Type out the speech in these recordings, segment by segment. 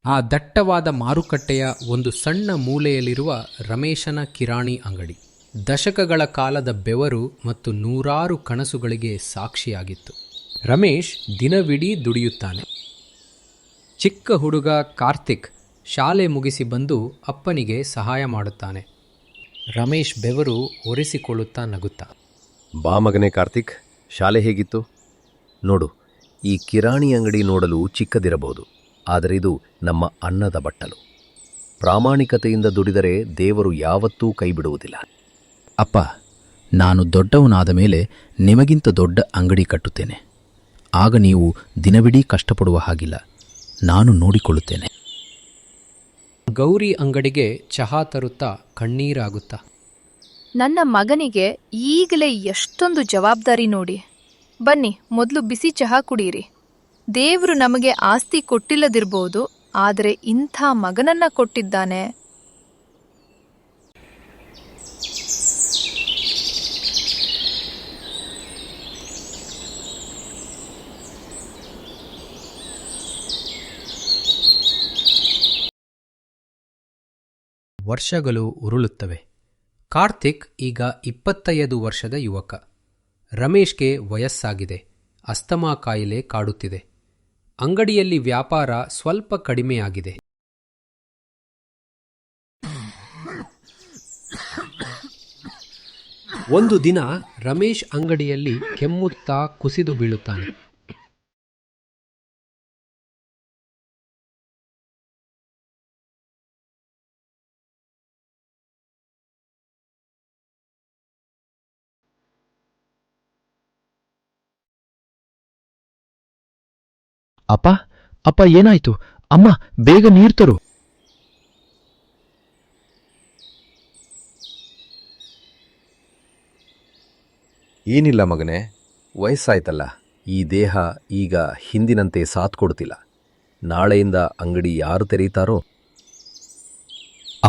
ಆ ದಟ್ಟವಾದ ಮಾರುಕಟ್ಟೆಯ ಒಂದು ಸಣ್ಣ ಮೂಲೆಯಲ್ಲಿರುವ ರಮೇಶನ ಕಿರಾಣಿ ಅಂಗಡಿ ದಶಕಗಳ ಕಾಲದ ಬೆವರು ಮತ್ತು ನೂರಾರು ಕನಸುಗಳಿಗೆ ಸಾಕ್ಷಿಯಾಗಿತ್ತು. ರಮೇಶ್ ದಿನವಿಡೀ ದುಡಿಯುತ್ತಾನೆ. ಚಿಕ್ಕ ಹುಡುಗ ಕಾರ್ತಿಕ್ ಶಾಲೆ ಮುಗಿಸಿ ಬಂದು ಅಪ್ಪನಿಗೆ ಸಹಾಯ ಮಾಡುತ್ತಾನೆ. ರಮೇಶ್ ಬೆವರು ಒರೆಸಿಕೊಳ್ಳುತ್ತಾ ನಗುತ್ತಾ, ಬಾ ಮಗನೇ ಕಾರ್ತಿಕ್, ಶಾಲೆ ಹೇಗಿತ್ತು? ನೋಡು, ಈ ಕಿರಾಣಿ ಅಂಗಡಿ ನೋಡಲು ಚಿಕ್ಕದಿರಬಹುದು, ಆದರೆ ಇದು ನಮ್ಮ ಅನ್ನದ ಬಟ್ಟಲು. ಪ್ರಾಮಾಣಿಕತೆಯಿಂದ ದುಡಿದರೆ ದೇವರು ಯಾವತ್ತೂ ಕೈಬಿಡುವುದಿಲ್ಲ. ಅಪ್ಪ, ನಾನು ದೊಡ್ಡವನಾದ ಮೇಲೆ ನಿಮಗಿಂತ ದೊಡ್ಡ ಅಂಗಡಿ ಕಟ್ಟುತ್ತೇನೆ. ಆಗ ನೀವು ದಿನವಿಡೀ ಕಷ್ಟಪಡುವ ಹಾಗಿಲ್ಲ, ನಾನು ನೋಡಿಕೊಳ್ಳುತ್ತೇನೆ. ಗೌರಿ ಅಂಗಡಿಗೆ ಚಹಾ ತರುತ್ತಾ ಕಣ್ಣೀರಾಗುತ್ತಾ, ನನ್ನ ಮಗನಿಗೆ ಈಗಲೇ ಎಷ್ಟೊಂದು ಜವಾಬ್ದಾರಿ ನೋಡಿ. ಬನ್ನಿ, ಮೊದಲು ಬಿಸಿ ಚಹಾ ಕುಡೀರಿ. ದೇವ್ರು ನಮಗೆ ಆಸ್ತಿ ಕೊಟ್ಟಿಲ್ಲದಿರ್ಬೋದು, ಆದರೆ ಇಂಥ ಮಗನನ್ನ ಕೊಟ್ಟಿದ್ದಾನೆ. ವರ್ಷಗಳು ಉರುಳುತ್ತವೆ. ಕಾರ್ತಿಕ್ ಈಗ 25 ವರ್ಷದ ಯುವಕ. ರಮೇಶ್ಗೆ ವಯಸ್ಸಾಗಿದೆ. ಅಸ್ತಮಾ ಕಾಯಿಲೆ ಕಾಡುತ್ತಿದೆ. ಅಂಗಡಿಯಲ್ಲಿ ವ್ಯಾಪಾರ ಸ್ವಲ್ಪ ಕಡಿಮೆಯಾಗಿದೆ. ಒಂದು ದಿನ ರಮೇಶ್ ಅಂಗಡಿಯಲ್ಲಿ ಕೆಮ್ಮುತ್ತಾ ಕುಸಿದು ಬೀಳುತ್ತಾನೆ. ಅಪ್ಪ, ಅಪ್ಪ, ಏನಾಯ್ತು? ಅಮ್ಮ, ಬೇಗ ನೀರು ತರು. ಏನಿಲ್ಲ ಮಗನೇ, ವಯಸ್ಸಾಯ್ತಲ್ಲ, ಈ ದೇಹ ಈಗ ಹಿಂದಿನಂತೆ ಸಾಥ್ ಕೊಡ್ತಿಲ್ಲ. ನಾಳೆಯಿಂದ ಅಂಗಡಿ ಯಾರು ತೆರೀತಾರೋ?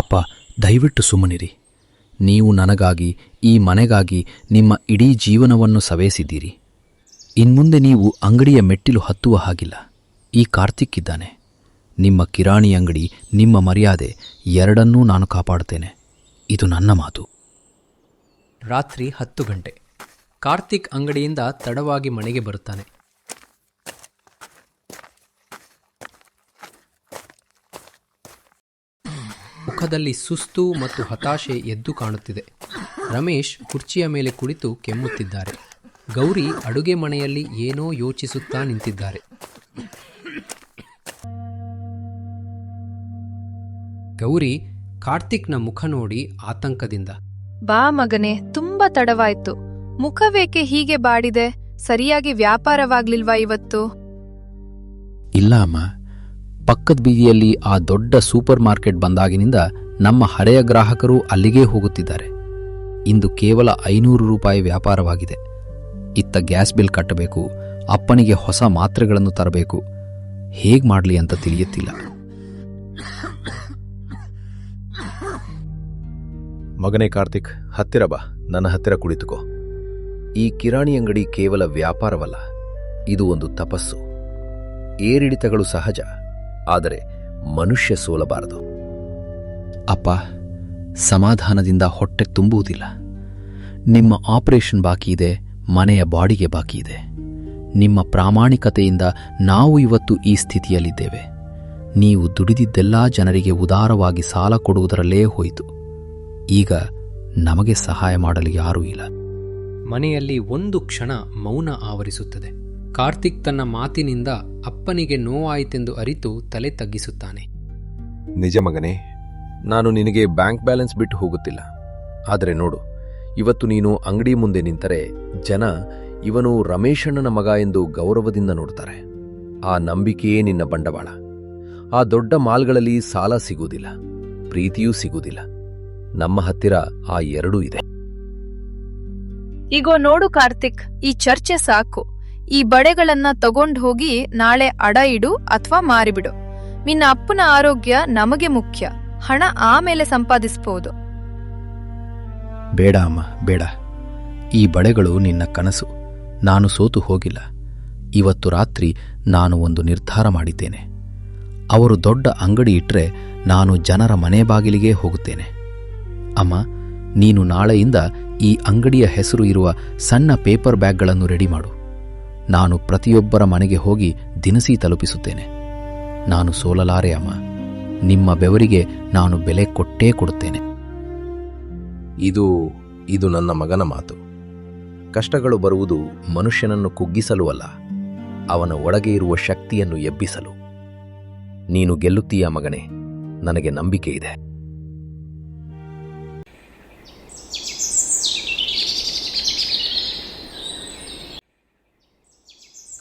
ಅಪ್ಪ, ದಯವಿಟ್ಟು ಸುಮ್ಮನಿರಿ. ನೀವು ನನಗಾಗಿ, ಈ ಮನೆಗಾಗಿ ನಿಮ್ಮ ಇಡೀ ಜೀವನವನ್ನು ಸವೆಸಿದ್ದೀರಿ. ಇನ್ಮುಂದೆ ನೀವು ಅಂಗಡಿಯ ಮೆಟ್ಟಿಲು ಹತ್ತುವ ಹಾಗಿಲ್ಲ. ಈ ಕಾರ್ತಿಕ್ ಇದ್ದಾನೆ. ನಿಮ್ಮ ಕಿರಾಣಿ ಅಂಗಡಿ, ನಿಮ್ಮ ಮರ್ಯಾದೆ ಎರಡನ್ನೂ ನಾನು ಕಾಪಾಡುತ್ತೇನೆ. ಇದು ನನ್ನ ಮಾತು. ರಾತ್ರಿ 10 ಗಂಟೆ. ಕಾರ್ತಿಕ್ ಅಂಗಡಿಯಿಂದ ತಡವಾಗಿ ಮನೆಗೆ ಬರುತ್ತಾನೆ. ಮುಖದಲ್ಲಿ ಸುಸ್ತು ಮತ್ತು ಹತಾಶೆ ಎದ್ದು ಕಾಣುತ್ತಿದೆ. ರಮೇಶ್ ಕುರ್ಚಿಯ ಮೇಲೆ ಕುಳಿತು ಕೆಮ್ಮುತ್ತಿದ್ದಾರೆ. ಗೌರಿ ಅಡುಗೆ ಮನೆಯಲ್ಲಿ ಏನೋ ಯೋಚಿಸುತ್ತಾ ನಿಂತಿದ್ದಾರೆ. ಗೌರಿ ಕಾರ್ತಿಕ್ನ ಮುಖ ನೋಡಿ ಆತಂಕದಿಂದ, ಬಾ ಮಗನೇ, ತುಂಬಾ ತಡವಾಯ್ತು. ಮುಖವೇಕೆ ಹೀಗೆ ಬಾಡಿದೆ? ಸರಿಯಾಗಿ ವ್ಯಾಪಾರವಾಗ್ಲಿಲ್ವಾ ಇವತ್ತು? ಇಲ್ಲ ಅಮ್ಮ, ಪಕ್ಕದ ಬೀದಿಯಲ್ಲಿ ಆ ದೊಡ್ಡ ಸೂಪರ್ ಮಾರ್ಕೆಟ್ ಬಂದಾಗಿನಿಂದ ನಮ್ಮ ಹಳೆಯ ಗ್ರಾಹಕರು ಅಲ್ಲಿಗೇ ಹೋಗುತ್ತಿದ್ದಾರೆ. ಇಂದು ಕೇವಲ 500 ರೂಪಾಯಿ ವ್ಯಾಪಾರವಾಗಿದೆ. ಇತ್ತ ಗ್ಯಾಸ್ ಬಿಲ್ ಕಟ್ಟಬೇಕು, ಅಪ್ಪನಿಗೆ ಹೊಸ ಮಾತ್ರೆಗಳನ್ನು ತರಬೇಕು. ಹೇಗೆ ಮಾಡಲಿ ಅಂತ ತಿಳಿಯುತ್ತಿಲ್ಲ. ಮಗನೇ ಕಾರ್ತಿಕ್, ಹತ್ತಿರ ಬಾ, ನನ್ನ ಹತ್ತಿರ ಕುಳಿತುಕೋ. ಈ ಕಿರಾಣಿ ಅಂಗಡಿ ಕೇವಲ ವ್ಯಾಪಾರವಲ್ಲ, ಇದು ಒಂದು ತಪಸ್ಸು. ಏರಿಳಿತಗಳು ಸಹಜ, ಆದರೆ ಮನುಷ್ಯ ಸೋಲಬಾರದು. ಅಪ್ಪ, ಸಮಾಧಾನದಿಂದ ಹೊಟ್ಟೆ ತುಂಬುವುದಿಲ್ಲ. ನಿಮ್ಮ ಆಪರೇಷನ್ ಬಾಕಿ ಇದೆ, ಮನೆಯ ಬಾಡಿಗೆ ಬಾಕಿ ಇದೆ. ನಿಮ್ಮ ಪ್ರಾಮಾಣಿಕತೆಯಿಂದ ನಾವು ಇವತ್ತು ಈ ಸ್ಥಿತಿಯಲ್ಲಿದ್ದೇವೆ. ನೀವು ದುಡಿದಿದ್ದೆಲ್ಲ ಜನರಿಗೆ ಉದಾರವಾಗಿ ಸಾಲ ಕೊಡುವುದರಲ್ಲೇ ಹೋಯಿತು. ಈಗ ನಮಗೆ ಸಹಾಯ ಮಾಡಲು ಯಾರೂ ಇಲ್ಲ. ಮನೆಯಲ್ಲಿ ಒಂದು ಕ್ಷಣ ಮೌನ ಆವರಿಸುತ್ತದೆ. ಕಾರ್ತಿಕ್ ತನ್ನ ಮಾತಿನಿಂದ ಅಪ್ಪನಿಗೆ ನೋವಾಯಿತೆಂದು ಅರಿತು ತಲೆ ತಗ್ಗಿಸುತ್ತಾನೆ. ನಿಜ ಮಗನೇ, ನಾನು ನಿನಗೆ ಬ್ಯಾಂಕ್ ಬ್ಯಾಲೆನ್ಸ್ ಬಿಟ್ಟು ಹೋಗುತ್ತಿಲ್ಲ. ಆದರೆ ನೋಡು, ಇವತ್ತು ನೀನು ಅಂಗಡಿ ಮುಂದೆ ನಿಂತರೆ ಜನ ಇವನು ರಮೇಶಣ್ಣನ ಮಗ ಎಂದು ಗೌರವದಿಂದ ನೋಡ್ತಾರೆ. ಆ ನಂಬಿಕೆಯೇ ನಿನ್ನ ಬಂಡವಾಳ. ಆ ದೊಡ್ಡ ಮಾಲ್ಗಳಲ್ಲಿ ಸಾಲ ಸಿಗುವುದಿಲ್ಲ, ಪ್ರೀತಿಯೂ ಸಿಗುವುದಿಲ್ಲ. ನಮ್ಮ ಹತ್ತಿರ ಆ ಎರಡೂ ಇದೆ. ಈಗೋ ನೋಡು ಕಾರ್ತಿಕ್, ಈ ಚರ್ಚೆ ಸಾಕು. ಈ ಬಳೆಗಳನ್ನ ತಗೊಂಡು ಹೋಗಿ ನಾಳೆ ಅಡ ಇಡು ಅಥವಾ ಮಾರಿಬಿಡು. ನಿನ್ನ ಅಪ್ಪನ ಆರೋಗ್ಯ ನಮಗೆ ಮುಖ್ಯ. ಹಣ ಆಮೇಲೆ ಸಂಪಾದಿಸಬಹುದು. ಬೇಡ ಅಮ್ಮ, ಬೇಡ. ಈ ಬಳೆಗಳು ನಿನ್ನ ಕನಸು. ನಾನು ಸೋತು ಹೋಗಿಲ್ಲ. ಇವತ್ತು ರಾತ್ರಿ ನಾನು ಒಂದು ನಿರ್ಧಾರ ಮಾಡಿದ್ದೇನೆ. ಅವರು ದೊಡ್ಡ ಅಂಗಡಿ ಇಟ್ಟರೆ ನಾನು ಜನರ ಮನೆ ಬಾಗಿಲಿಗೆ ಹೋಗುತ್ತೇನೆ. ಅಮ್ಮ, ನೀನು ನಾಳೆಯಿಂದ ಈ ಅಂಗಡಿಯ ಹೆಸರು ಇರುವ ಸಣ್ಣ ಪೇಪರ್ ಬ್ಯಾಗ್ಗಳನ್ನು ರೆಡಿ ಮಾಡು. ನಾನು ಪ್ರತಿಯೊಬ್ಬರ ಮನೆಗೆ ಹೋಗಿ ದಿನಸಿ ತಲುಪಿಸುತ್ತೇನೆ. ನಾನು ಸೋಲಲಾರೆ ಅಮ್ಮ. ನಿಮ್ಮ ಬೆವರಿಗೆ ನಾನು ಬೆಲೆ ಕೊಟ್ಟೇ ಕೊಡುತ್ತೇನೆ. ಇದು ನನ್ನ ಮಗನ ಮಾತು. ಕಷ್ಟಗಳು ಬರುವುದು ಮನುಷ್ಯನನ್ನು ಕುಗ್ಗಿಸಲು ಅಲ್ಲ, ಅವನ ಒಳಗೆ ಇರುವ ಶಕ್ತಿಯನ್ನು ಎಬ್ಬಿಸಲು. ನೀನು ಗೆಲ್ಲುತ್ತೀಯ ಮಗನೇ, ನನಗೆ ನಂಬಿಕೆ ಇದೆ.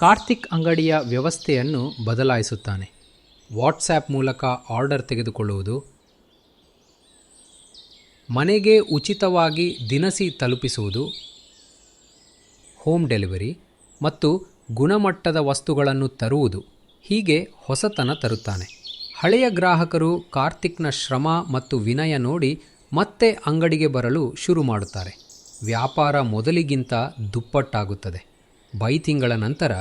ಕಾರ್ತಿಕ್ ಅಂಗಡಿಯ ವ್ಯವಸ್ಥೆಯನ್ನು ಬದಲಾಯಿಸುತ್ತಾನೆ. ವಾಟ್ಸ್ಆ್ಯಪ್ ಮೂಲಕ ಆರ್ಡರ್ ತೆಗೆದುಕೊಳ್ಳುವುದು, ಮನೆಗೆ ಉಚಿತವಾಗಿ ದಿನಸಿ ತಲುಪಿಸುವುದು, ಹೋಮ್ ಡೆಲಿವರಿ ಮತ್ತು ಗುಣಮಟ್ಟದ ವಸ್ತುಗಳನ್ನು ತರುವುದು, ಹೀಗೆ ಹೊಸತನ ತರುತ್ತಾನೆ. ಹಳೆಯ ಗ್ರಾಹಕರು ಕಾರ್ತಿಕ್ನ ಶ್ರಮ ಮತ್ತು ವಿನಯ ನೋಡಿ ಮತ್ತೆ ಅಂಗಡಿಗೆ ಬರಲು ಶುರು ಮಾಡುತ್ತಾರೆ. ವ್ಯಾಪಾರ ಮೊದಲಿಗಿಂತ ದುಪ್ಪಟ್ಟಾಗುತ್ತದೆ. ತಿಂಗಳ ನಂತರ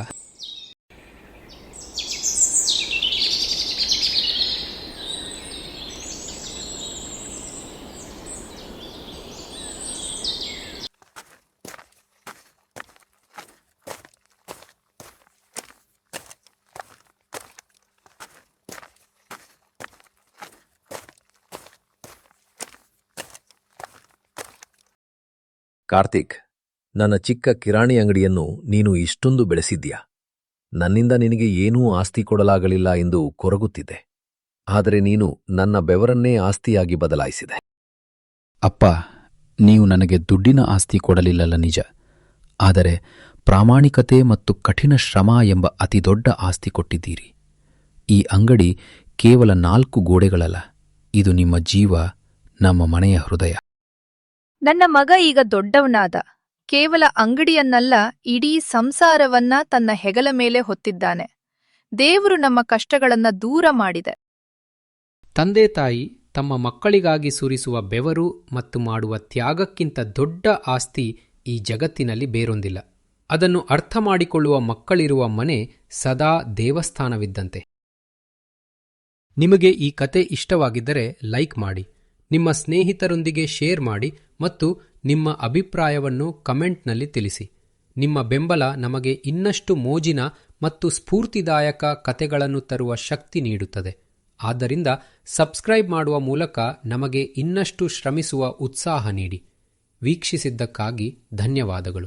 ಕಾರ್ತಿಕ್, ನನ್ನ ಚಿಕ್ಕ ಕಿರಾಣಿ ಅಂಗಡಿಯನ್ನು ನೀನು ಇಷ್ಟೊಂದು ಬೆಳೆಸಿದ್ಯಾ. ನನ್ನಿಂದ ನಿನಗೆ ಏನೂ ಆಸ್ತಿ ಕೊಡಲಾಗಲಿಲ್ಲ ಎಂದು ಕೊರಗುತ್ತಿದ್ದೆ. ಆದರೆ ನೀನು ನನ್ನ ಬೆವರನ್ನೇ ಆಸ್ತಿಯಾಗಿ ಬದಲಾಯಿಸಿದೆ. ಅಪ್ಪ, ನೀವು ನನಗೆ ದುಡ್ಡಿನ ಆಸ್ತಿ ಕೊಡಲಿಲ್ಲಲ್ಲ ನಿಜ, ಆದರೆ ಪ್ರಾಮಾಣಿಕತೆ ಮತ್ತು ಕಠಿಣ ಶ್ರಮ ಎಂಬ ಅತಿದೊಡ್ಡ ಆಸ್ತಿ ಕೊಟ್ಟಿದ್ದೀರಿ. ಈ ಅಂಗಡಿ ಕೇವಲ 4 ಗೋಡೆಗಳಲ್ಲ, ಇದು ನಿಮ್ಮ ಜೀವ, ನಮ್ಮ ಮನೆಯ ಹೃದಯ. ನನ್ನ ಮಗ ಈಗ ದೊಡ್ಡವನಾದ. ಕೇವಲ ಅಂಗಡಿಯನ್ನಲ್ಲ, ಇಡೀ ಸಂಸಾರವನ್ನ ತನ್ನ ಹೆಗಲ ಮೇಲೆ ಹೊತ್ತಿದ್ದಾನೆ. ದೇವರು ನಮ್ಮ ಕಷ್ಟಗಳನ್ನ ದೂರ ಮಾಡಿದೆ. ತಂದೆ ತಾಯಿ ತಮ್ಮ ಮಕ್ಕಳಿಗಾಗಿ ಸುರಿಸುವ ಬೆವರು ಮತ್ತು ಮಾಡುವ ತ್ಯಾಗಕ್ಕಿಂತ ದೊಡ್ಡ ಆಸ್ತಿ ಈ ಜಗತ್ತಿನಲ್ಲಿ ಬೇರೊಂದಿಲ್ಲ. ಅದನ್ನು ಅರ್ಥ ಮಾಡಿಕೊಳ್ಳುವ ಮಕ್ಕಳಿರುವ ಮನೆ ಸದಾ ದೇವಸ್ಥಾನವಿದ್ದಂತೆ. ನಿಮಗೆ ಈ ಕತೆ ಇಷ್ಟವಾಗಿದ್ದರೆ ಲೈಕ್ ಮಾಡಿ, ನಿಮ್ಮ ಸ್ನೇಹಿತರೊಂದಿಗೆ ಶೇರ್ ಮಾಡಿ ಮತ್ತು ನಿಮ್ಮ ಅಭಿಪ್ರಾಯವನ್ನು ಕಮೆಂಟ್ನಲ್ಲಿ ತಿಳಿಸಿ. ನಿಮ್ಮ ಬೆಂಬಲ ನಮಗೆ ಇನ್ನಷ್ಟು ಮೋಜಿನ ಮತ್ತು ಸ್ಫೂರ್ತಿದಾಯಕ ಕತೆಗಳನ್ನು ತರುವ ಶಕ್ತಿ ನೀಡುತ್ತದೆ. ಆದ್ದರಿಂದ ಸಬ್ಸ್ಕ್ರೈಬ್ ಮಾಡುವ ಮೂಲಕ ನಮಗೆ ಇನ್ನಷ್ಟು ಶ್ರಮಿಸುವ ಉತ್ಸಾಹ ನೀಡಿ. ವೀಕ್ಷಿಸಿದ್ದಕ್ಕಾಗಿ ಧನ್ಯವಾದಗಳು.